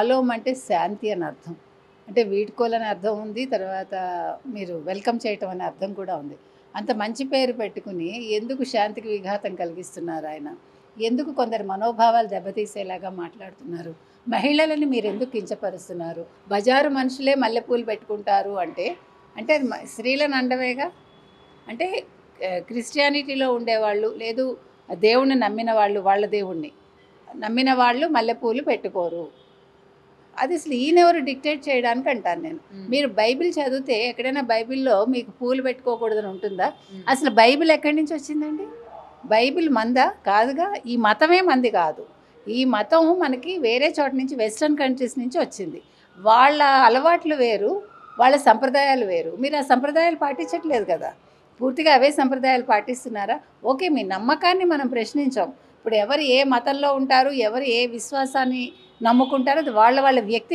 Shalom అంటే శాంతి అని అర్థం. అంటే వీడ్కోలని అర్థం ఉంది. తర్వాత మీరు వెల్కమ్ చేయటం అనే అర్థం కూడా ఉంది. అంత మంచి పేరు పెట్టుకుని ఎందుకు శాంతికి విఘాతం కలిగిస్తున్నారు ఆయన? ఎందుకు కొందరి మనోభావాలు దెబ్బతీసేలాగా మాట్లాడుతున్నారు? మహిళలని మీరెందుకు కించపరుస్తున్నారు? బజారు మనుషులే మల్లెపూలు పెట్టుకుంటారు అంటే, అంటే అది స్త్రీలను అండమేగా. అంటే క్రిస్టియానిటీలో ఉండేవాళ్ళు, లేదు దేవుణ్ణి నమ్మిన వాళ్ళు, వాళ్ళ దేవుణ్ణి నమ్మిన వాళ్ళు మల్లెపూలు పెట్టుకోరు. అది అసలు ఈయనెవరు డిక్టేట్ చేయడానికి అంటాను నేను. మీరు బైబిల్ చదివితే ఎక్కడైనా బైబిల్లో మీకు పూలు పెట్టుకోకూడదని ఉంటుందా? అసలు బైబిల్ ఎక్కడి నుంచి వచ్చిందండి? బైబిల్ మందా? కాదుగా. ఈ మతమే మంది కాదు. ఈ మతం మనకి వేరే చోట నుంచి, వెస్ట్రన్ కంట్రీస్ నుంచి వచ్చింది. వాళ్ళ అలవాట్లు వేరు, వాళ్ళ సంప్రదాయాలు వేరు. మీరు ఆ సంప్రదాయాలు పాటించట్లేదు కదా. పూర్తిగా అవే సంప్రదాయాలు పాటిస్తున్నారా? ఓకే, మీ నమ్మకాన్ని మనం ప్రశ్నించాం. ఇప్పుడు ఎవరు ఏ మతంలో ఉంటారు, ఎవరు ఏ విశ్వాసాన్ని నమ్ముకుంటారో అది వాళ్ళ వ్యక్తి